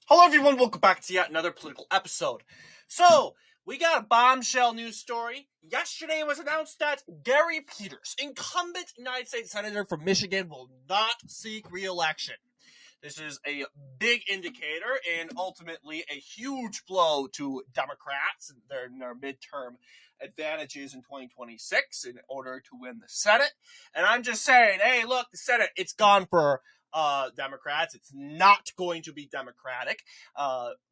Hello everyone, welcome back to yet another political episode. So, we got a bombshell news story. Yesterday it was announced that Gary Peters, incumbent United States Senator from Michigan, will not seek re-election. This is a big indicator and ultimately a huge blow to Democrats and their midterm advantages in 2026 in order to win the Senate. And I'm just saying, hey, look, the Senate, it's gone for Democrats. It's not going to be Democratic.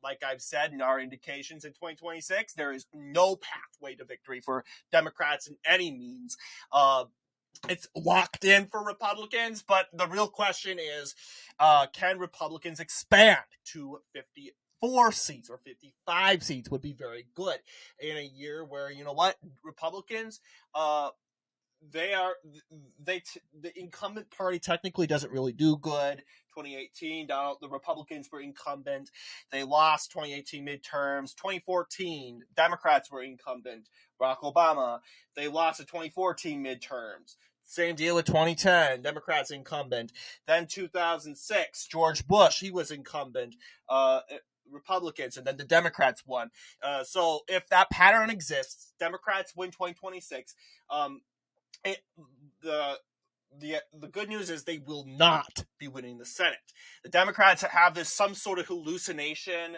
Like I've said in our indications in 2026, there is no pathway to victory for Democrats in any means. It's locked in for Republicans, but the real question is, can Republicans expand to 54 seats or 55 seats would be very good in a year where, you know what, Republicans, the incumbent party technically doesn't really do good. 2018, the Republicans were incumbent. They lost 2018 midterms. 2014, Democrats were incumbent. Barack Obama, they lost the 2014 midterms. Same deal with 2010, Democrats incumbent. Then 2006, George Bush, he was incumbent. Republicans, and then the Democrats won. So if that pattern exists, Democrats win 2026. The good news is they will not be winning the Senate. The Democrats have this some sort of hallucination.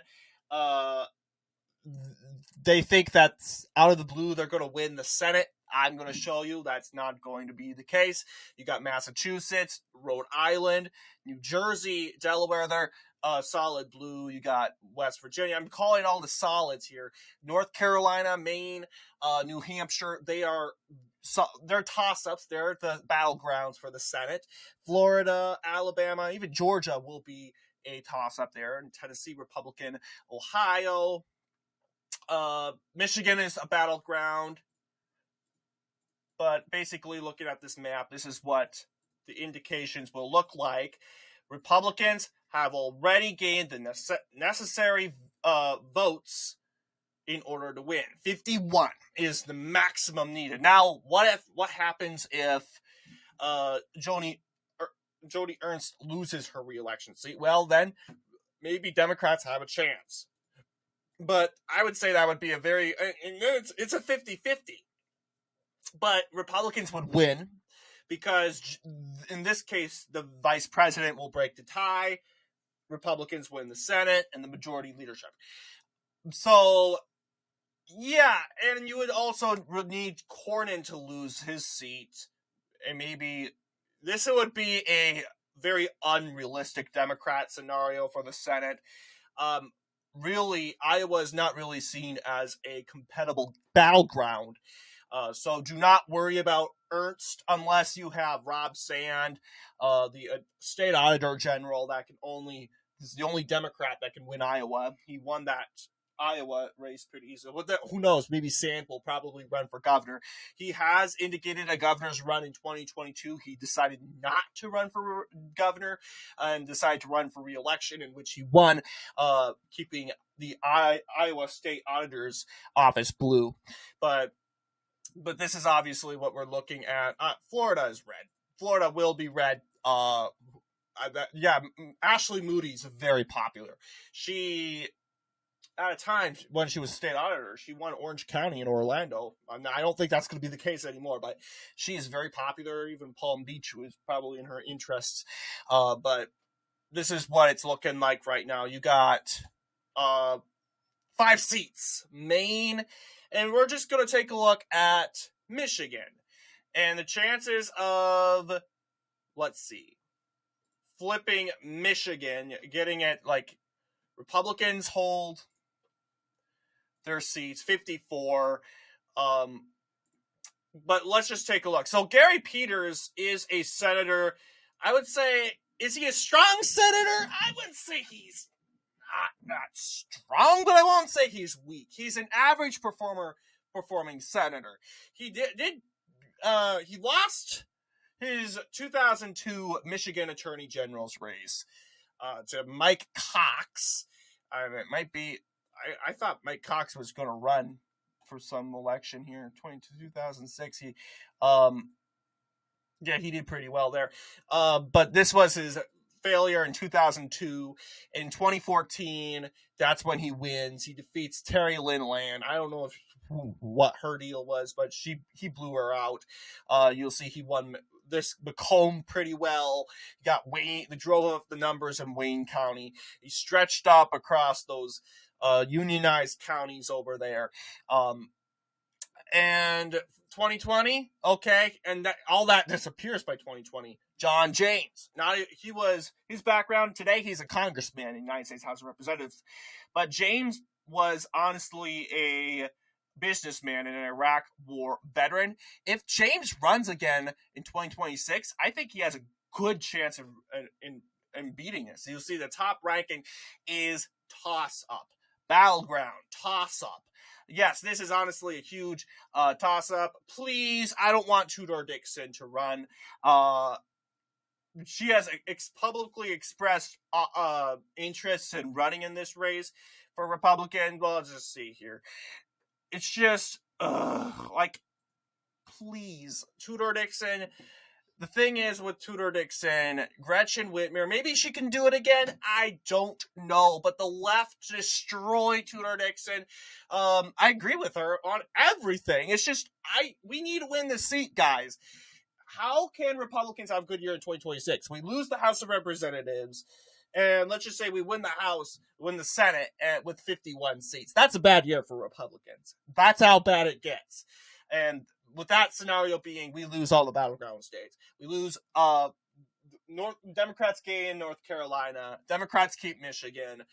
They think that out of the blue they're going to win the Senate. I'm going to show you that's not going to be the case. You got Massachusetts, Rhode Island, New Jersey, Delaware. They're solid blue. You got West Virginia. I'm calling all the solids here. North Carolina, Maine, New Hampshire. They're toss-ups. They're the battlegrounds for the Senate. Florida, Alabama, even Georgia will be a toss-up there. And Tennessee, Republican. Ohio, Michigan is a battleground. But basically, looking at this map, this is what the indications will look like. Republicans have already gained the necessary votes in order to win. 51 is the maximum needed. Now, what happens if Joni Ernst loses her re-election seat? Well, then maybe Democrats have a chance. But I would say that would be it's a 50-50. But Republicans would win because in this case, the vice president will break the tie. Republicans win the Senate and the majority leadership. So, yeah, and you would also need Cornyn to lose his seat. And maybe this would be a very unrealistic Democrat scenario for the Senate. Really, Iowa is not really seen as a compatible battleground. So do not worry about Ernst unless you have Rob Sand, the state auditor general is the only Democrat that can win Iowa. He won that Iowa race pretty easily. Who knows? Maybe Sand will probably run for governor. He has indicated a governor's run in 2022. He decided not to run for governor and decided to run for re-election, in which he won, keeping the Iowa state auditor's office blue. But this is obviously what we're looking at. Florida is red. Florida will be red. Ashley Moody's very popular. She, at a time when she was state auditor, she won Orange County in Orlando. I don't think that's going to be the case anymore, but she is very popular. Even Palm Beach was probably in her interests. But this is what it's looking like right now. You got 5 seats. Maine. And we're just going to take a look at Michigan. And the chances of, flipping Michigan, getting it, Republicans hold their seats, 54. But let's just take a look. So Gary Peters is a senator. I would say, is he a strong senator? I would say he's not strong, but I won't say he's weak. He's an average performing senator. He he lost his 2002 Michigan Attorney General's race to Mike Cox. It might be. I thought Mike Cox was going to run for some election here in 2006. He did pretty well there. But this was his failure in 2002. In 2014, that's when he wins. He defeats Terry Lynn Land. I don't know what her deal was, but he blew her out. You'll see he won this Macomb pretty well. He got Wayne. They drove up the numbers in Wayne County. He stretched up across those unionized counties over there. And 2020, okay, and all that disappears by 2020. John James. Now, his background today, he's a congressman in the United States House of Representatives. But James was honestly a businessman and an Iraq War veteran. If James runs again in 2026, I think he has a good chance of in beating this. You'll see the top ranking is toss-up. Battleground, toss-up. Yes, this is honestly a huge toss-up. Please, I don't want Tudor Dixon to run. She has publicly expressed interests in running in this race for Republican. Well, let's just see here. It's just, please, Tudor Dixon. The thing is with Tudor Dixon, Gretchen Whitmer, maybe she can do it again. I don't know. But the left destroyed Tudor Dixon. I agree with her on everything. It's just, we need to win this seat, guys. How can Republicans have a good year in 2026? We lose the House of Representatives, and let's just say we win the House, win the Senate with 51 seats. That's a bad year for Republicans. That's how bad it gets. And with that scenario being, we lose all the battleground states. We lose Democrats gain North Carolina. Democrats keep Michigan.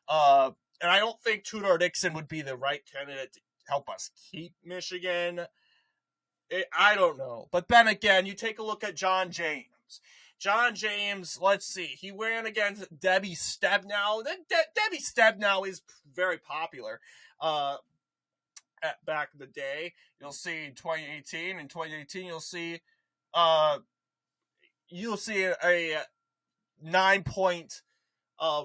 And I don't think Tudor Dixon would be the right candidate to help us keep Michigan. I don't know. But then again, you take a look at John James. John James, let's see. He ran against Debbie Stabenow. Debbie Stabenow is very popular. Back in the day, you'll see in 2018. In 2018, you'll see a 9-point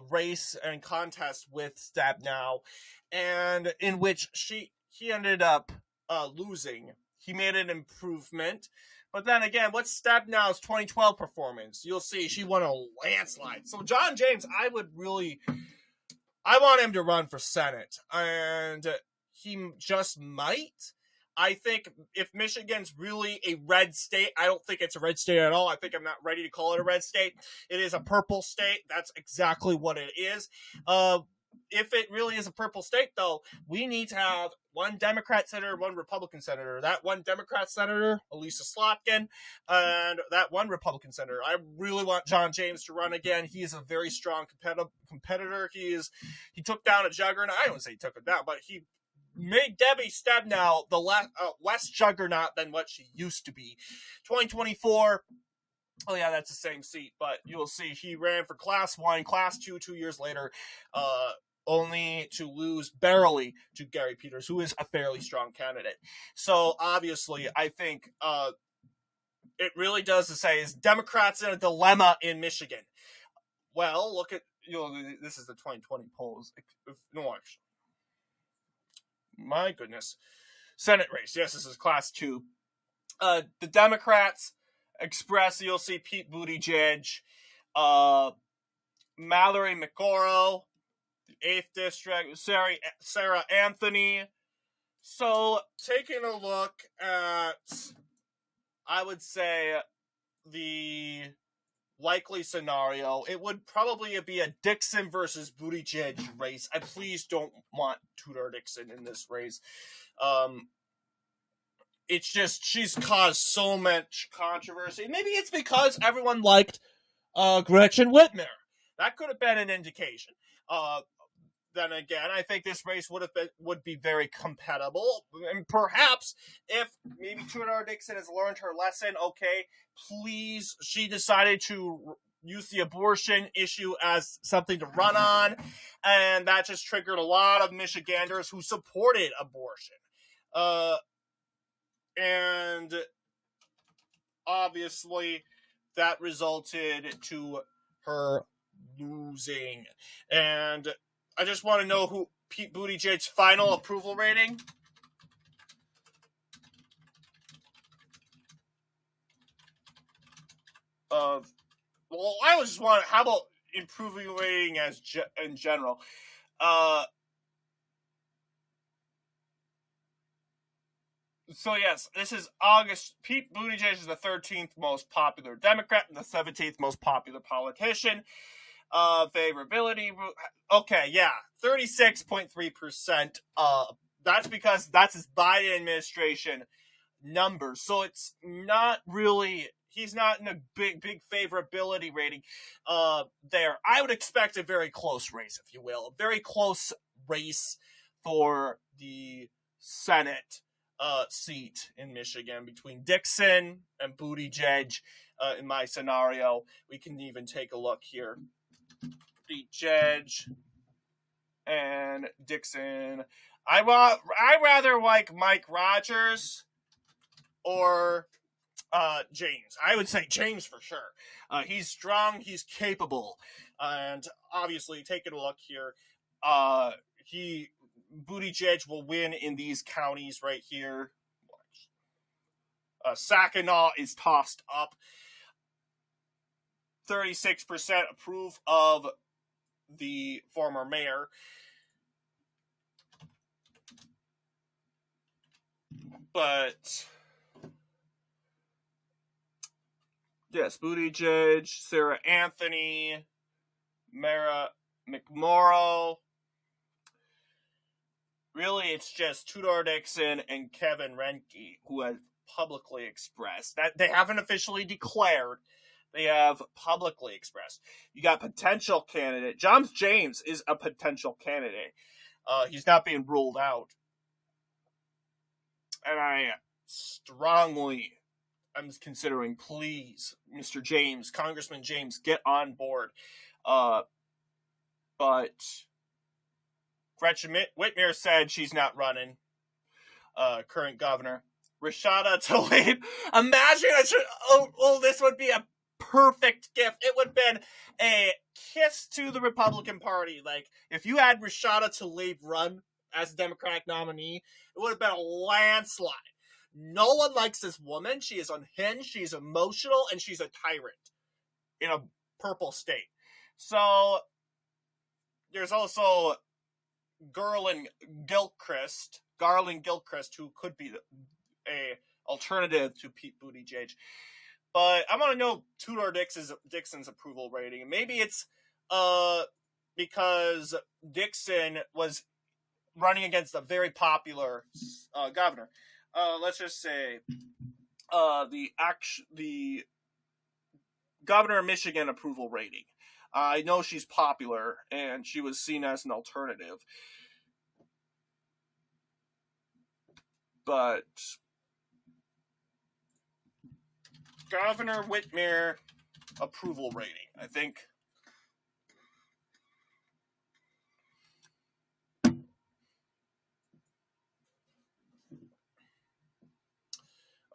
race and contest with Stabenow, and in which he ended up losing. He made an improvement, but then again, what's Stabnow's 2012 performance? You'll see she won a landslide. So John James, I want him to run for Senate, and he just might. I think if Michigan's really a red state, I don't think it's a red state at all. I think I'm not ready to call it a red state. It is a purple state. That's exactly what it is. If it really is a purple state, though, we need to have one Democrat senator, one Republican senator. That one Democrat senator, Elisa Slotkin, and that one Republican senator. I really want John James to run again. He is a very strong competitor. He took down a juggernaut. I don't say he took it down, but he made Debbie Stabenow the less juggernaut than what she used to be. 2024, oh yeah, that's the same seat, but you'll see he ran for Class 1, Class 2 2 years later, only to lose barely to Gary Peters, who is a fairly strong candidate. So obviously, I think it really does to say, is Democrats in a dilemma in Michigan? Well, look at, this is the 2020 polls. No, actually. My goodness. Senate race. Yes, this is Class 2. The Democrats express, you'll see Pete Buttigieg, Mallory McGorrow, the 8th District, Sarah Anthony. So, taking a look at, I would say, the likely scenario, it would probably be a Dixon versus Buttigieg race. I please don't want Tudor Dixon in this race. It's just, she's caused so much controversy. Maybe it's because everyone liked Gretchen Whitmer. That could have been an indication. Then again, I think this race would be very compatible. And perhaps if maybe Tudor Dixon has learned her lesson, okay, please, she decided to use the abortion issue as something to run on, and that just triggered a lot of Michiganders who supported abortion. And obviously that resulted to her losing. And I just want to know who Pete Buttigieg's final approval rating. Well, I was just wondering, how about improving rating in general? So yes, this is August. Pete Buttigieg is the 13th most popular Democrat and the 17th most popular politician. Favorability. Okay, yeah, 36.3%. That's because that's his Biden administration numbers. So it's not really. He's not in a big favorability rating. There, I would expect a very close race, if you will, a very close race for the Senate seat in Michigan between Dixon and Buttigieg. In my scenario, we can even take a look here. Buttigieg and Dixon. I rather like Mike Rogers or James. I would say James for sure. He's strong, he's capable, and obviously, taking a look here, Buttigieg will win in these counties right here. Saginaw is tossed up. 36% approve of the former mayor. But yes, Buttigieg, Sarah Anthony, Mara McMorrow. Really, it's just Tudor Dixon and Kevin Renke who have publicly expressed that they haven't officially declared. They have publicly expressed. You got potential candidate. John James is a potential candidate. He's not being ruled out. And I strongly am considering, please, Mr. James, Congressman James, get on board. But Gretchen Whitmer said she's not running. Current governor. Rashada Tlaib. Imagine, this would be a perfect gift. It would have been a kiss to the Republican Party. Like, if you had Rashada Tlaib run as a Democratic nominee, it would have been a landslide. No one likes this woman. She is unhinged, she's emotional, and she's a tyrant in a purple state. So, there's also Garland Gilchrist, who could be a alternative to Pete Buttigieg. But I want to know Tudor Dixon's approval rating. Maybe it's because Dixon was running against a very popular governor. Let's just say the governor of Michigan approval rating. I know she's popular, and she was seen as an alternative. But Governor Whitmer approval rating, I think.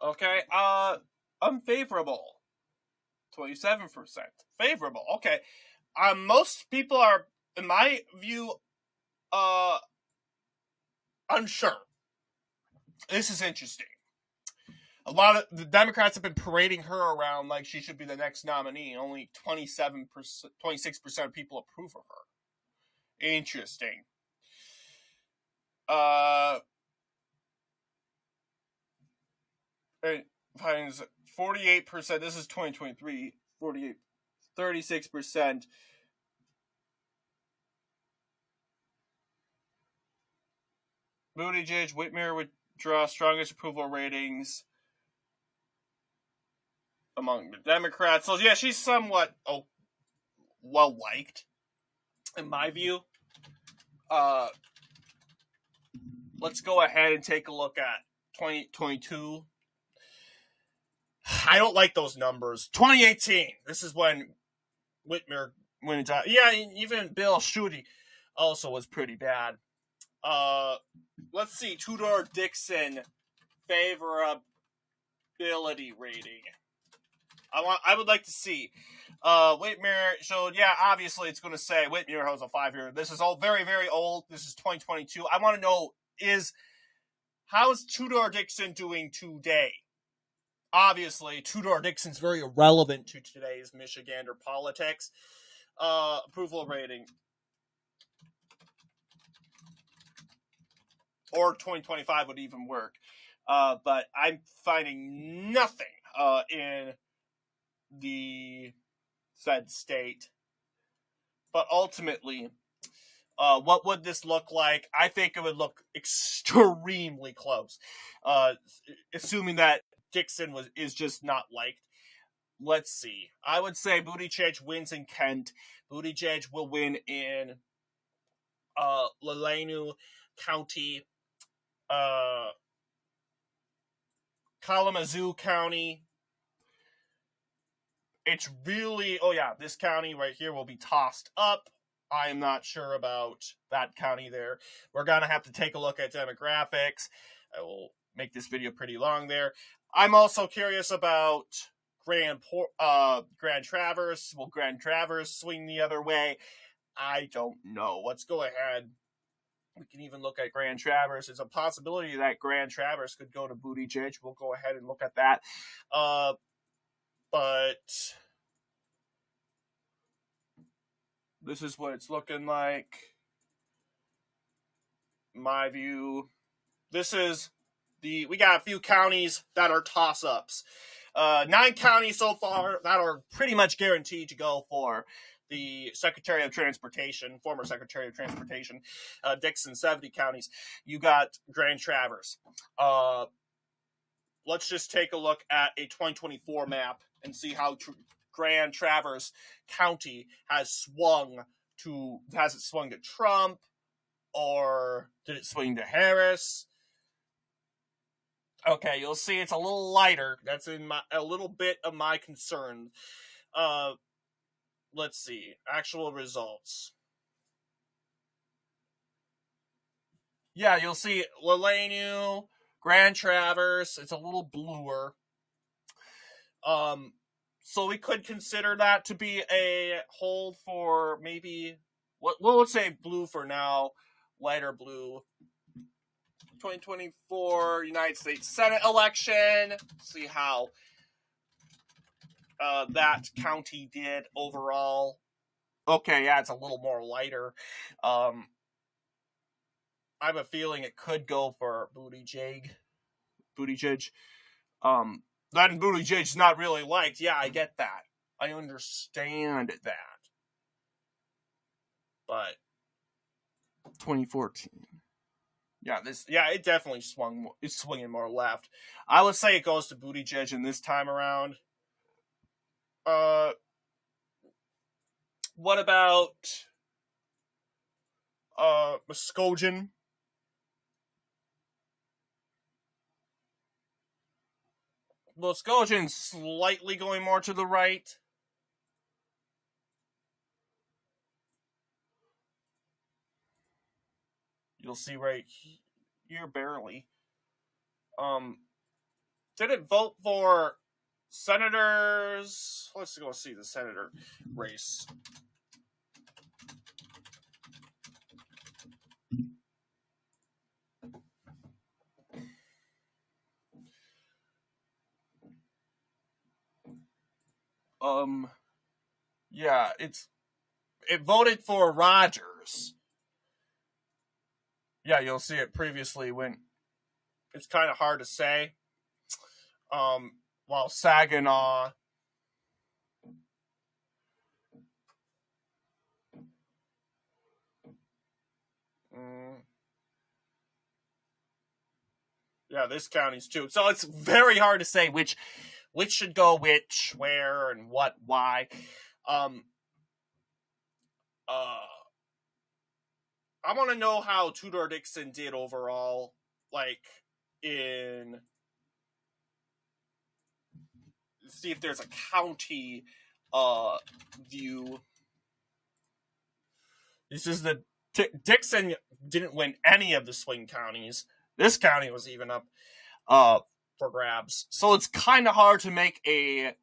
Okay, unfavorable. 27%. Favorable. Okay. Most people are, in my view, unsure. This is interesting. A lot of the Democrats have been parading her around like she should be the next nominee. Only 26% of people approve of her. Interesting. It finds 48%. This is 2023. 36%. Buttigieg, Whitmer would draw strongest approval ratings among the Democrats. So yeah, she's somewhat well liked, in my view. Let's go ahead and take a look at 2022. I don't like those numbers. 2018. This is when Whitmer went into. Yeah, even Bill Schuette also was pretty bad. Let's see. Tudor Dixon favorability rating. I would like to see. Whitmer showed, yeah, obviously it's going to say Whitmer has a 5-year. This is all very, very old. This is 2022. I want to know how's Tudor Dixon doing today? obviously, Tudor-Dixon's very irrelevant to today's Michigander politics. Approval rating. Or 2025 would even work. But I'm finding nothing in the said state. But ultimately, what would this look like? I think it would look extremely close. Assuming that Dixon is just not liked. Let's see. I would say Buttigieg wins in Kent. Buttigieg will win in Lalenu County, Kalamazoo County. It's really, this county right here will be tossed up. I am not sure about that county there. We're going to have to take a look at demographics. I will make this video pretty long there. I'm also curious about Grand Traverse. Will Grand Traverse swing the other way? I don't know. Let's go ahead. We can even look at Grand Traverse. It's a possibility that Grand Traverse could go to Buttigieg. We'll go ahead and look at that. But this is what it's looking like. My view. This is we got a few counties that are toss-ups. 9 counties so far that are pretty much guaranteed to go for the Secretary of Transportation, former Secretary of Transportation, Dixon, 70 counties. You got Grand Traverse. Let's just take a look at a 2024 map and see how Grand Traverse County has swung to. Has it swung to Trump, or did it swing to Harris? Okay, you'll see it's a little lighter. That's a little bit of my concern. Let's see. Actual results. Yeah, you'll see Lalenu, Grand Traverse. It's a little bluer. So we could consider that to be a hold for maybe. We'll say blue for now. Lighter blue. 2024 United States Senate election. See how that county did overall. Okay, yeah, it's a little more lighter. I have a feeling it could go for Buttigieg. Then Buttigieg's not really liked. Yeah, I get that. I understand that. But 2014. Yeah, it definitely swung. It's swinging more left. I would say it goes to Buttigieg in this time around. What about Muskogee? Muskogee's slightly going more to the right. You'll see right here, barely. Did it vote for senators? Let's go see the senator race. Yeah, it voted for Rogers. Yeah, you'll see it previously when it's kind of hard to say. While Saginaw. Yeah, this county's too. So it's very hard to say which should go which, where, and what, why. I want to know how Tudor-Dixon did overall, like, see if there's a county view. This is Dixon didn't win any of the swing counties. This county was even up for grabs. So it's kind of hard to make a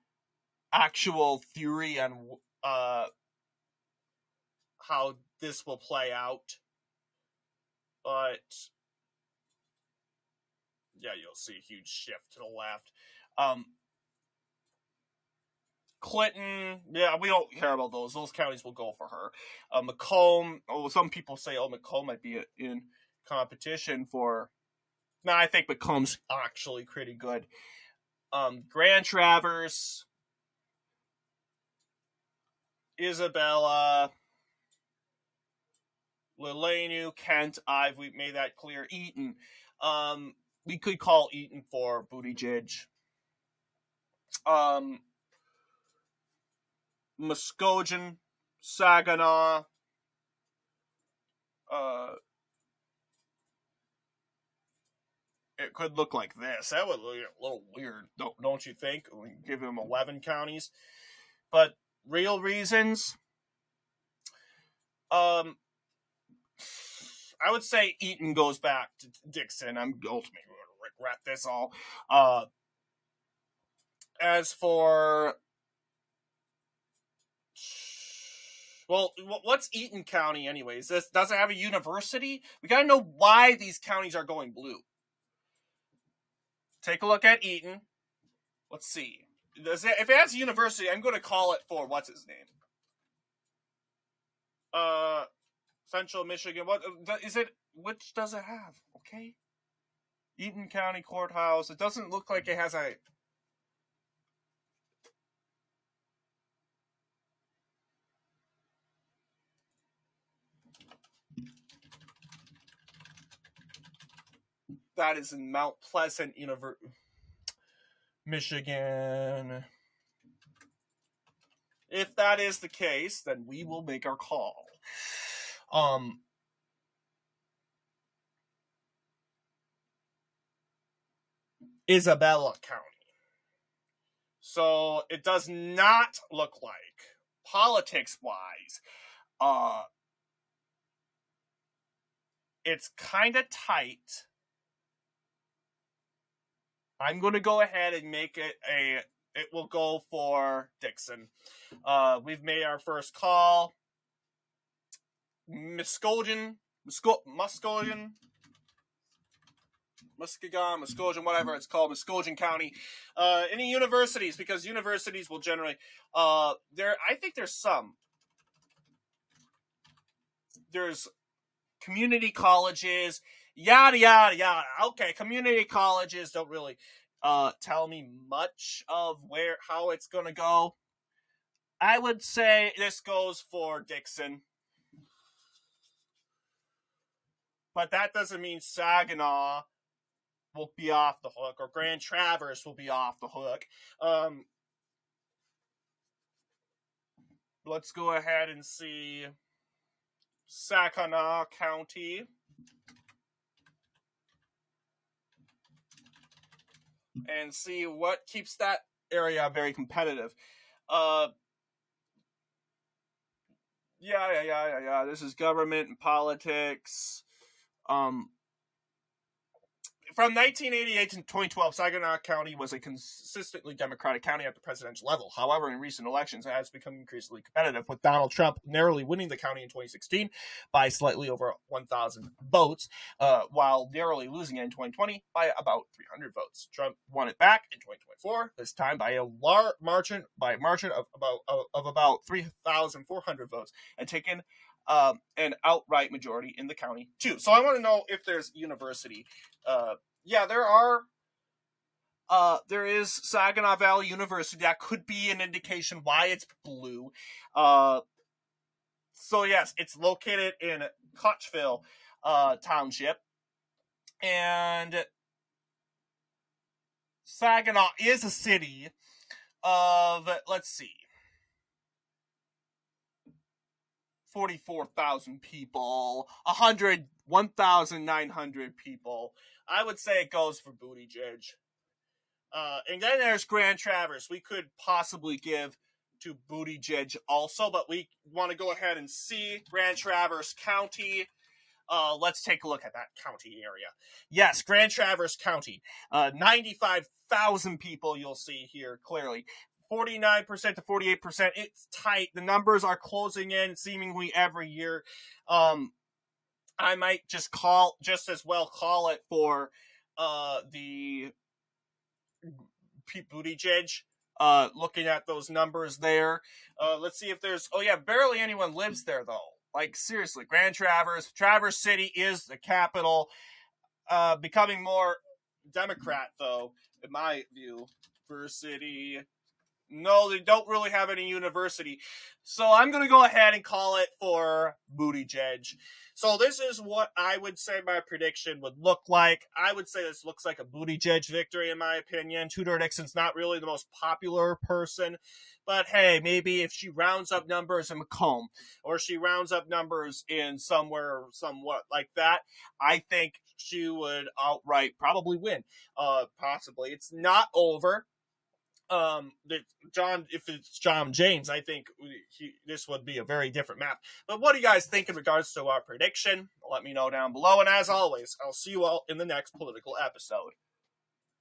actual theory on how this will play out. But yeah, you'll see a huge shift to the left. Clinton, yeah, we don't care about those. Those counties will go for her. Macomb, some people say, Macomb might be in competition for. No, I think Macomb's actually pretty good. Grand Traverse, Isabella, Lelanu, Kent, we made that clear. Eaton. We could call Eaton for Buttigieg. Muskegon, Saginaw, it could look like this. That would look a little weird, don't you think? We give him 11 counties. But real reasons, I would say Eaton goes back to Dixon. I'm ultimately going to regret this all. As for... Well, what's Eaton County anyways? Does it have a university? We gotta know why these counties are going blue. Take a look at Eaton. Let's see. If it has a university, I'm going to call it for what's his name? Central Michigan. What is it? Which does it have? Okay. Eaton County Courthouse. It doesn't look like it has a. That is in Mount Pleasant, Michigan. If that is the case, then we will make our call. Isabella County. So it does not look like, politics-wise, it's kind of tight. I'm going to go ahead and make it it will go for Dixon. We've made our first call. Muskegon, whatever it's called, Muskegon County. Any universities, because universities will generally, I think there's some. There's community colleges, yada, yada, yada. Okay, community colleges don't really tell me much of how it's going to go. I would say this goes for Dixon. But that doesn't mean Saginaw will be off the hook, or Grand Traverse will be off the hook. Let's go ahead and see Saginaw County. And see what keeps that area very competitive. Yeah. This is government and politics. From 1988 to 2012, Saginaw County was a consistently Democratic county at the presidential level. However, in recent elections, it has become increasingly competitive, with Donald Trump narrowly winning the county in 2016 by slightly over 1,000 votes, while narrowly losing it in 2020 by about 300 votes. Trump won it back in 2024, this time by a margin of about 3,400 votes, and taken an outright majority in the county too. So I want to know if there's university. There is Saginaw Valley University. That could be an indication why it's blue. So yes, it's located in Kochville Township, and Saginaw is a city of, let's see, 44,000 people, 1,900 people. I would say it goes for Buttigieg. And then there's Grand Traverse. We could possibly give to Buttigieg also, but we want to go ahead and see Grand Traverse County. Let's take a look at that county area. Yes, Grand Traverse County. 95,000 people you'll see here clearly. 49% to 48%. It's tight. The numbers are closing in seemingly every year. I might just as well call it for the Pete Buttigieg. looking at those numbers there. Let's see if there's... Oh, yeah, barely anyone lives there, though. Like, seriously, Grand Traverse. Traverse City is the capital. Becoming more Democrat, though, in my view. First city... No, they don't really have any university. So I'm going to go ahead and call it for Buttigieg. So this is what I would say my prediction would look like. I would say this looks like a Buttigieg victory, in my opinion. Tudor Dixon's not really the most popular person. But hey, maybe if she rounds up numbers in Macomb, or she rounds up numbers in somewhere somewhat like that, I think she would outright probably win. Possibly. It's not over. If it's John James, I think this would be a very different map. But what do you guys think in regards to our prediction? Let me know down below. And as always, I'll see you all in the next political episode.